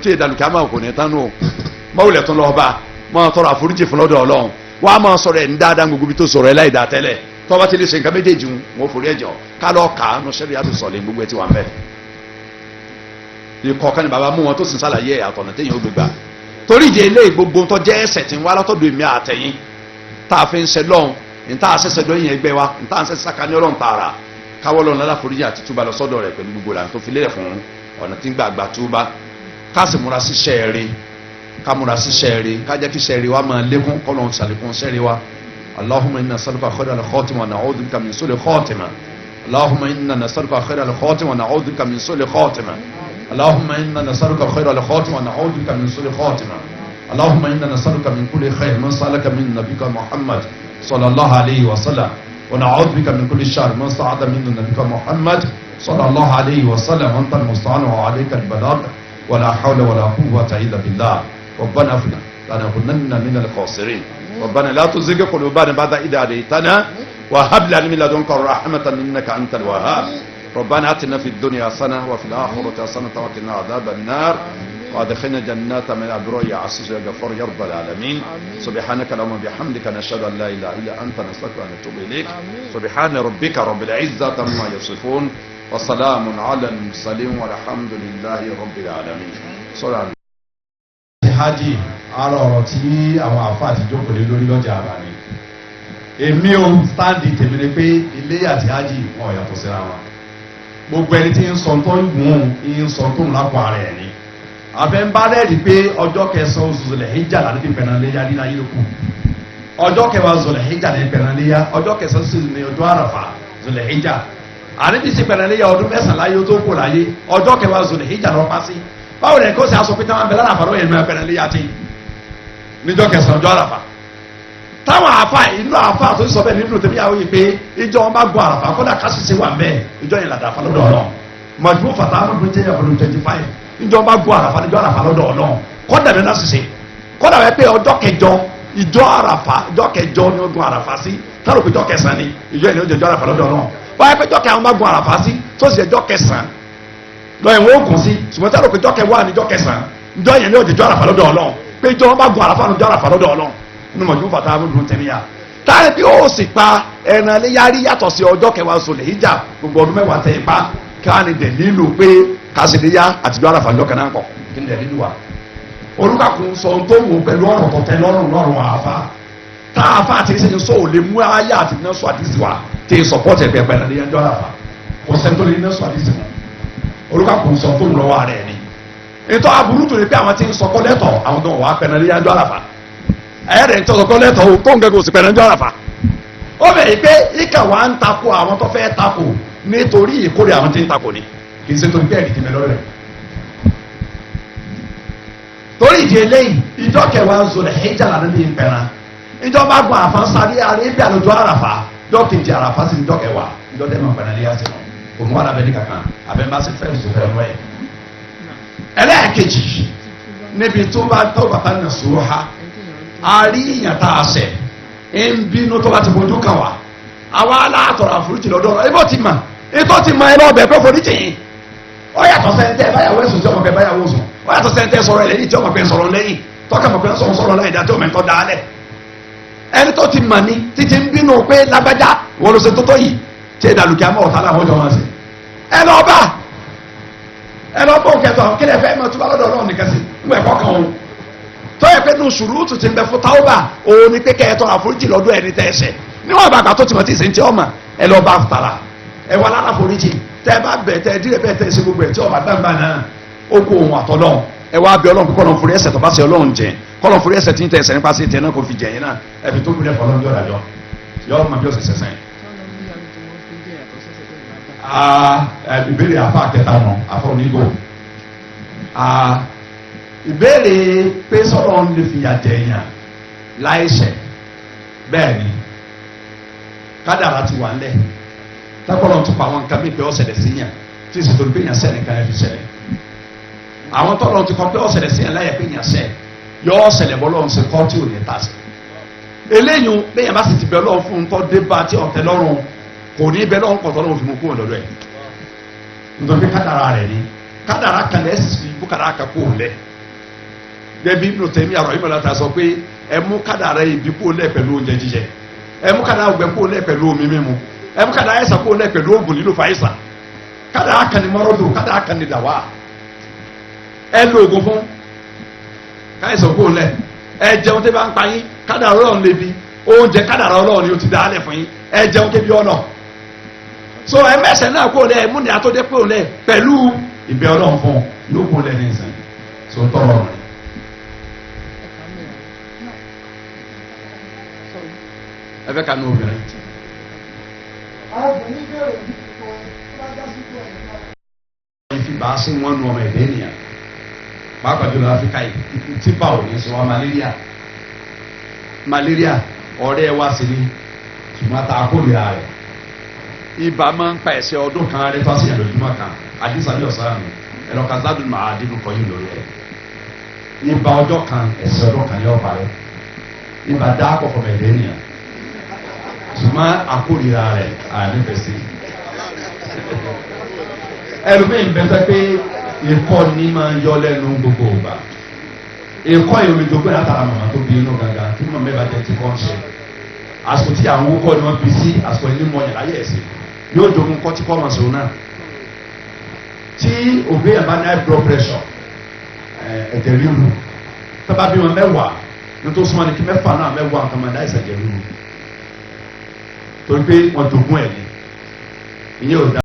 tí ìdàlùkì àmọ́ kò ní tán nù mọ́wùlẹ̀ tó lọ́ọ́ bá máa tọrọ àforíjì fún lọ́dọ̀ Ọlọ́run wà á máa sọ̀rọ̀ ẹ̀ ń dáadáa gbogbo bí tó sọ̀rọ̀ ẹ̀ láì dá tẹ́lẹ̀ tọ́ba ti lè ṣe nǹkan méjèèjì wọn forí ẹ̀jọ̀ ká lọ́ọ́ kà á nu sẹ́rí àti sọ̀lẹ̀ gbogbo ẹ̀ tí wà ń bẹ̀. ìkọ̀ọ̀kan ni bàbá mú wọn tó sì ń sàlàyé àtọ̀nà téèyàn ó gbégbá torí ìdí eléyìí gbogbo tó jẹ́ ẹ̀ṣẹ̀ tí ń wá látọ̀dọ̀ èmi àtẹ̀yìn tá a fi ń ṣe lọ́hùn ní tá a ṣẹ̀ṣẹ̀ lọ́yìn ẹgbẹ́ wa ní tá a ṣẹ̀ṣẹ̀ sàkání Ọlọ́run tààrà káwọ́ lọ́run lálá foríjì àti túbà lọ sọ́dọ̀ rẹ̀ pẹ̀lú gbogbo ìlànà tó fi lélẹ̀ fún ọ̀nà tí ń gbà gbà túbà ká sì múra sí ṣẹ́ẹ̀rẹ́ ká múra sí ṣẹ́ẹ̀rẹ́ ká jẹ́ kí ṣẹ́ẹ̀rẹ́ wa máa lékún kọ́ lọ́run ṣàlékún ṣẹ́ẹ̀rẹ́ wa Allahumma inna nas'aluka khayral khatima wa na'udhu bika min su'il khatima Allahumma inna nas'aluka khayral khatima wa na'udhu bika min su'il khatima Allahumma inna nas'aluka khayral khatima wa na'udhu bika min su'il khatima Allahumma inna nas'aluka min kulli khayr man sa'alaka min nabiyyika Muhammad sallallahu alayhi wa sallam ونعوذ بك من كل شر ما استعاذ منه نبيك محمد صلى الله عليه وسلم وانت المستعان وعليك البلاغ ولا حول ولا قوة إلا بالله ربنا افنا لنكونن من الخاسرين ربنا لا تزغ قلوبنا بعد إذ هديتنا وهب لنا من لدنك رحمة إنك أنت الوهاب ربنا آتنا في الدنيا حسنة وفي الآخرة حسنة وقنا عذاب النار وادخلنا جنات من الأبرار يا عزيز يا غفور يا رب العالمين سبحانك اللهم وبحمدك نشهد أن لا إله إلا أنت نستغفرك ونتوب إليك سبحان ربك رب العزة عما يصفون وسلام على المرسلين والحمد لله رب العالمين صلى الله hajj ara ọ̀rọ̀ tí àwọn àfa àti jókòó lé lórí lọ́jà àbáni èmi ò sáàdì tèmi ni pé ilé àti hajj wọn ò yàtọ̀ síra wọn gbogbo ẹni tí ń sọ tó ń gùn ń sọ tó ń lápò ara ẹ̀ ni àfẹnbárẹ́ẹ̀dì pé ọjọ́ kẹsàn-án oṣù Zulhijja láti fi pẹ̀nàléyà nínú ayé lóko ọjọ́ kẹwàá Zulhijja ní pẹ̀nàléyà ọjọ́ kẹsàn-án sì ní ọjọ́ àràfà Zulhijja àníbi sí pẹ̀nàléyà ọdún mẹ́sàn-án láyé tó kù láyé ọjọ́ kẹwàá Zulhijja lọ pa sí báwo ni kò sí aṣọ pété wọn bẹ lára àfàlọ́ yẹn ní pẹ̀nàléyà tí níjọ́ kẹsàn-án ọjọ́ àràfà táwọn àfa inú àfa tó sọ bẹ́ẹ̀ nínú tẹ̀mí àwọn yìí pé ìjọ wọn bá gbọ́ àràfà kódà kásìsì wà bẹ́ẹ̀ ìjọ yẹn làdà àfàlọ́dọ̀ ọ̀rọ̀ mọ̀jú fàtà àmọ́ jẹ́ àfàlọ́ 25 ìjọ bá gbọ́ àràfà níjọ́ àràfà lọ́dọ̀ ọ̀nà kọ́dà bẹ́ẹ̀ náà ṣiṣẹ́ kọ́dà bẹ́ẹ̀ pé ọjọ́ kẹjọ ìjọ àràfà ìjọ kẹjọ ni ó gun àràfà sí táwọn òpin ìjọ kẹsàn-án ni ìjọ yẹn ni ó jẹ ìjọ àràfà lọ́dọ̀ ọ̀nà wọ́n yẹ pé ìjọ kẹwọn bá gun àràfà sí tó sì ìjọ kẹsàn-án lọ́yìn wọn ó gùn sí ṣùgbọ́n táwọn òpin ìjọ kẹwàá ni ìjọ kẹsàn-án ìjọ yẹn ni ó jẹ ìjọ àràfà lọ́dọ̀ ọ̀nà pé ìjọ wọn bá gun àràfà níjọ àràfà lọ́dọ̀ ọ̀nà nínú mọ̀jú fàtà àbúrò tẹ̀míyà táyà bí ó sì pa ẹran léyàrí yàtọ̀ sí ọjọ́ kẹwàá Zulhijja gbogbo ọdún mẹ́wàá tẹ̀ pa káà ní dẹ̀ nílò pé kásìléyà àtijọ́ àràfà ńjọ́ kan náà kọ̀ kí ni dẹ̀ nílò wa olùkàkùn sọ tó wù pẹ̀lú ọ̀rọ̀ tó tẹ lọ́rùn àfa tá àfa àti ìṣẹ́yìn sọ ò lè mú ayé àti iná sọ àdìsí wa tẹ sọpọ́tì ẹ̀pẹ̀ pẹ̀lú ẹ̀yẹ ńjọ́ àràfà kò sẹ́ni tó lè iná sọ àdìsí wọn olùkàkùn sọ tó wù lọ́wọ́ rẹ̀ ni ètò aburú tó lè pé àwọn tí ń sọ kọ́lẹ́tọ̀ àwọn tó wà pẹ̀lú ẹ̀yẹ ńjọ́ àràfà ẹ̀rẹ̀ ń tọ́ sọ kọ́lẹ́tọ̀ tó ń gẹ́gẹ́ òsì pẹ̀lú ẹ̀jọ́ àràfà ó bẹ̀ yìí pé ìkà wa ń takò àwọn tó fẹ́ takò nítorí ìkórè àwọn tí ń takò ni kì í ṣe torí bẹ́ẹ̀ nìdí mẹ́lọ́ rẹ̀ torí ìdí eléyìí ìjọ kẹwàá Zulhijja lànà ní ìpẹ̀ràn ìjọba gbọ́n àfánsáré arábíà lójú àràfà ìjọ kejì àràfà sí ìjọ kẹwàá ìjọ tẹ́ mọ̀ pẹ̀lẹ́ léyà sí wọn òun wà lábẹ́ ní kankan abẹ́ bá sì fẹ́ ìṣòfò ẹ̀rọ ẹ̀ ẹlẹ́ẹ̀kejì níbi tó bá tó bàtà nà sòrò ha àríyàn tá a sẹ̀ ń bínú tó bá ti fojú kan wá àwa aláàtọ̀rọ̀ àforíjì lọ́dọ̀ ọ̀rọ̀ ibò ti mà ètò ti mà ẹ lọ́ọ̀bẹ̀ pé foríjì yìí ó yàtọ̀ sẹ́ńtẹ́ báyàwó ẹ̀sùn tí ọmọ bẹ báyàwó sùn ó yàtọ̀ sẹ́ńtẹ́ sọ̀rọ̀ ẹ̀ lẹ́yìn tí ọmọ bẹ sọ̀rọ̀ lẹ́yìn tọ́ka mọ̀ pé sọ̀rọ̀ láyìn dá tí ọmọ ẹ̀ tọ́ da alẹ̀ ẹni tó ti mà ní títí ń bínú pé lágbájá wọ́n ló ṣe tó tó yìí tí ìdàlùkì àmọ́ ọ̀tá làwọn jọ wọn sí ẹ lọ bá òun kẹtọ kí lè fẹ́ mọ̀ tó bá lọ́dọ̀ Ọlọ́run nìkan sí ìwẹ̀ kọ́kàn òun tó yẹ pé nu ṣùrùtù ti ń bẹ fún táwọ́bà òun ni pé kẹ́ẹ̀tọ́ àforíjì lọ́dọ̀ ẹni tẹ́ ẹsẹ̀ níwọ̀n àgbàgbà tó ti mọ̀ tí ì sè ń tí ọmọ ẹ lọ bá tààrà ẹ wà lára àforíjì tẹ́ ẹ bá bẹ̀ tẹ́ ẹ dílé bẹ́ẹ̀ tẹ́ ẹ ṣe gbogbo ẹ̀ tí ọba gbàgbà náà ó kó ohun àtọ́lọ́hún ẹ wá bẹ Ọlọ́run kọ́lọ́n forí ẹ̀ṣẹ̀ tó bá ṣe Ọlọ́run jẹ kọ́lọ́n forí ẹ̀ṣẹ̀ tí ń tẹ ẹ̀ṣẹ̀ nípa sí tẹ náà kò fi jẹ yín náà ẹ fi tó lulẹ̀ fọlọ́n jọ dájọ́ yọ ọmọ bí ó sì sẹsẹ. ìbéèrè àfa kẹta nù àfọ onígò ìbéèrè pé sọ̀rọ̀ ń lè fìyà jẹ èèyàn láìṣẹ̀ bẹ́ẹ̀ ni kádàrá ti wà ńlẹ̀ tákọ́lọ́ tún pa àwọn nǹkan mi pé ó ṣẹlẹ̀ sí yàn tí ìsìn tó ń pè yàn sẹ́ nìkan ẹ̀ fi ṣẹlẹ̀ àwọn tọ́lọ́ ti kọ́ pé ó ṣẹlẹ̀ sí yàn láyẹ̀ pé yàn sẹ́ yọ ó ṣẹlẹ̀ bọ́ lọ́run ṣe kọ́ tí ò ní ta sí eléyìí bẹ́ẹ̀ yàn bá sì ti bẹ Ọlọ́run fún un tọ́ dé bá tí ọ̀tẹ lọ́rùn kò ní bẹ lọ́run pọ̀ tọ́lọ́run fi mú kúrò lọ́dọ̀ ẹ̀ nítorí kádàrá rẹ̀ ni kádàrá kan lẹ́sìn sí ibú kádàrá kan kó lẹ̀ gẹ́bí Ibn Taymiyyah àrọ̀ ìmọ̀lá ta sọ pé ẹ mú kádàrá ibi kó lẹ̀ pẹ̀lú oúnjẹ jíjẹ, ẹ mú kádàrá ọgbẹ́ kó lẹ̀ pẹ̀lú omi mímu, ẹ mú kádàrá ẹ̀sà kó lẹ̀ pẹ̀lú oògùn lílo fàáìsà. Kádàrá kan ní mọ́rọ́dù, kádàrá kan ní dàwà. Ẹ lo oògùn fún káyọ̀sọ̀ kó lẹ̀, ẹ jẹun tẹ́ bá ń pa yín, kádàrá Ọlọ́run lébi, oúnjẹ kádàrá Ọlọ́run ni ó ti dálẹ̀ fún yín, ẹ jẹun kébi ọ̀nà. So ẹ mẹ́sẹ̀ náà kó lẹ̀, ẹ mú ní atọ́jẹ́ kó lẹ̀ pẹ̀lú ìbẹ̀ Ọlọ́run fún yóò kó lẹ̀ ní ìsìn. So tọrọ rẹ̀. Ẹ fẹ́ ka ní obìnrin. Ìfibà sí wọn nu ọmọ ẹ̀dẹ́ nìyà. Pàápàá jùlọ Áfíríkà yìí, típa ò ní sọ wá malaria. Malaria ọ̀rẹ́ wa sì ni ṣùgbọ́n ta kórìíra rẹ̀. Ibà máa ń pa ẹ̀sẹ̀ ọdún kan rẹ̀ tó a sì yàn lójúmọ́ kan. Àdìsá ní ọ̀sán mi, ẹ̀rọ kazadun máa dín kọ́ yín lórí ẹ̀. Ibà ọjọ́ kan, ẹ̀sẹ̀ ọdún kan yóò parẹ́. Ibà dá àkọ́kọ́ ẹ̀dẹ́ nìyà. Ṣùgbọ́n àkórìíra rẹ̀ ànífẹ̀sí. Ẹlòmíín bẹ́tẹ̀ pé ikọ́ ní máa ń yọ lẹ́nu gbogbo ọgbà. Ikọ́ ìròyìn tó gbé látara màmá tó bí inú gangan tí màmá bá jẹ́ ti kọ́ ń ṣe. Àsìkò tí àwọn okọ́ ni wọ́n bí sí àsìkò ẹni mọ̀ yàrá yẹ̀ sí. Yóò jogun kọ́ tí kọ́ máa sòrò náà. Tí òbí yẹn bá ní high blood pressure, ẹ̀jẹ̀ ríru, tó bá bí wọn mẹ́wàá, ní tó súnmọ́ ni kí mẹ́fà náà mẹ́wàá nǹkan máa dá ìṣẹ̀jẹ̀ ríru. Torí pé wọ́n jogún ẹ̀ ní ìyẹn ò dá.